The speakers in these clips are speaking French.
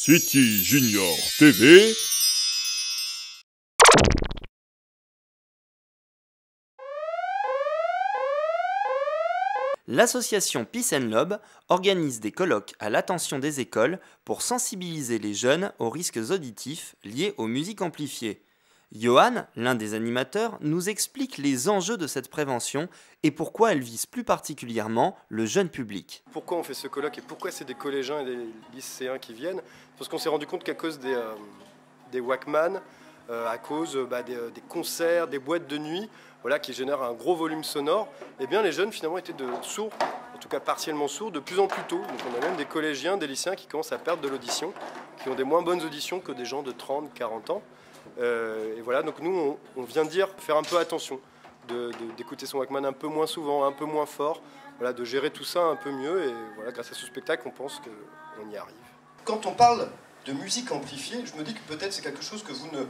City Junior TV. L'association Peace and Love organise des colloques à l'attention des écoles pour sensibiliser les jeunes aux risques auditifs liés aux musiques amplifiées. Johan, l'un des animateurs, nous explique les enjeux de cette prévention et pourquoi elle vise plus particulièrement le jeune public. Pourquoi on fait ce colloque et pourquoi c'est des collégiens et des lycéens qui viennent? Parce qu'on s'est rendu compte qu'à cause des Walkman, à cause des concerts, des boîtes de nuit, voilà, qui génèrent un gros volume sonore, eh bien les jeunes finalement étaient sourds, en tout cas partiellement sourds, de plus en plus tôt. Donc on a même des collégiens, des lycéens qui commencent à perdre de l'audition, qui ont des moins bonnes auditions que des gens de 30, 40 ans. Et voilà, donc nous on vient faire un peu attention, d'écouter son Walkman un peu moins souvent, un peu moins fort, voilà, de gérer tout ça un peu mieux, et voilà, grâce à ce spectacle on pense qu'on y arrive. Quand on parle de musique amplifiée, je me dis que peut-être c'est quelque chose que vous ne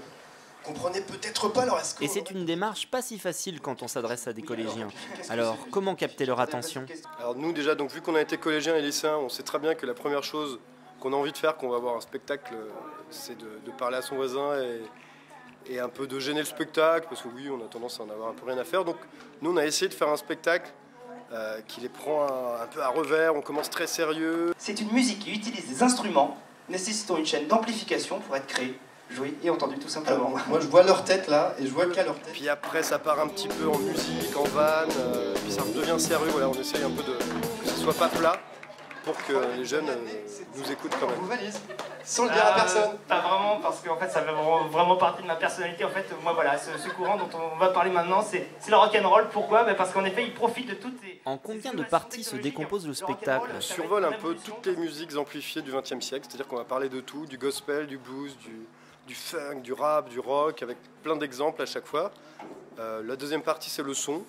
comprenez peut-être pas. Et c'est une démarche pas si facile quand on s'adresse à des collégiens. Alors comment capter leur attention? Alors nous déjà, donc, vu qu'on a été collégiens et lycéens, on sait très bien que la première chose qu'on a envie de faire, qu'on va voir un spectacle, c'est de parler à son voisin et un peu de gêner le spectacle, parce que oui, on a tendance à en avoir un peu rien à faire. Donc nous, on a essayé de faire un spectacle qui les prend un peu à revers, on commence très sérieux. C'est une musique qui utilise des instruments nécessitant une chaîne d'amplification pour être créée, jouée et entendue tout simplement. Alors, moi je vois leur tête là, et je vois qu'à leur tête. Puis après ça part un petit peu en musique, en vanne, puis ça redevient sérieux, voilà, on essaye un peu que ce soit pas plat, pour que les jeunes nous écoutent quand même. Vous valise, sans le dire à personne. Pas vraiment, parce qu'en fait ça fait vraiment partie de ma personnalité. En fait, moi voilà, ce courant dont on va parler maintenant, c'est le rock'n'roll. Pourquoi? Parce qu'en effet, il profite de toutes les... En combien de parties se décompose le spectacle? On survole un peu toutes les musiques amplifiées du XXe siècle, c'est-à-dire qu'on va parler de tout, du gospel, du blues, du funk, du rap, du rock, avec plein d'exemples à chaque fois. La deuxième partie, c'est le son.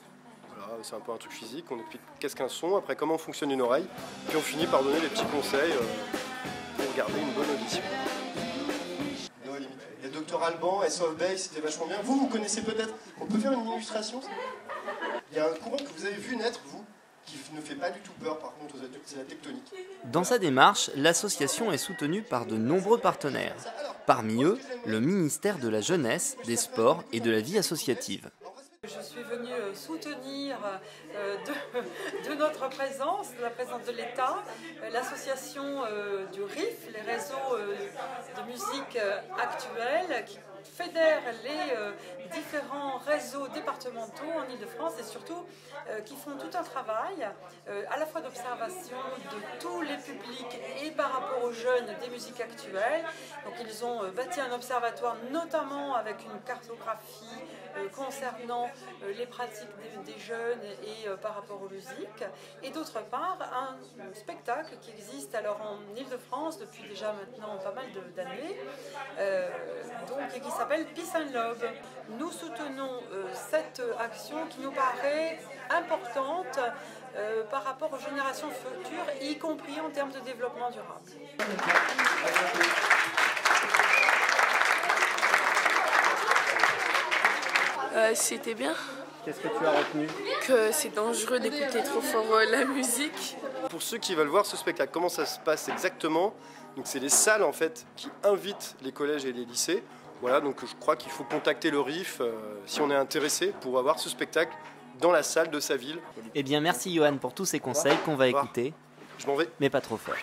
Voilà, c'est un peu un truc physique, on explique qu'est-ce qu'un son, après comment fonctionne une oreille, puis on finit par donner les petits conseils pour garder une bonne audition. Il y a Dr Alban, S.O.F. Bay, c'était vachement bien. Vous connaissez peut-être, on peut faire une illustration? Il y a un courant que vous avez vu naître, vous, qui ne fait pas du tout peur par contre aux adultes, c'est la tectonique. Dans sa démarche, l'association est soutenue par de nombreux partenaires. Parmi eux, le ministère de la Jeunesse, des Sports et de la Vie associative. Je suis venue soutenir de notre présence, de la présence de l'État, l'association du RIF, les réseaux de musique actuels, qui fédèrent les différents réseaux départementaux en Île-de-France et surtout qui font tout un travail à la fois d'observation de tous les publics et par rapport aux jeunes des musiques actuelles. Donc ils ont bâti un observatoire notamment avec une cartographie concernant les pratiques des jeunes et par rapport aux musiques, et d'autre part un spectacle qui existe alors en Île-de-France depuis déjà maintenant pas mal d'années, et qui s'appelle Peace and Love. Nous soutenons cette action qui nous paraît importante par rapport aux générations futures, y compris en termes de développement durable. C'était bien. Qu'est-ce que tu as retenu? Que c'est dangereux d'écouter trop fort la musique. Pour ceux qui veulent voir ce spectacle, comment ça se passe exactement? Donc c'est les salles en fait qui invitent les collèges et les lycées. Voilà, donc je crois qu'il faut contacter le RIF si on est intéressé pour avoir ce spectacle dans la salle de sa ville. Eh bien merci Johan pour tous ces conseils qu'on va écouter. Je m'en vais. Mais pas trop fort.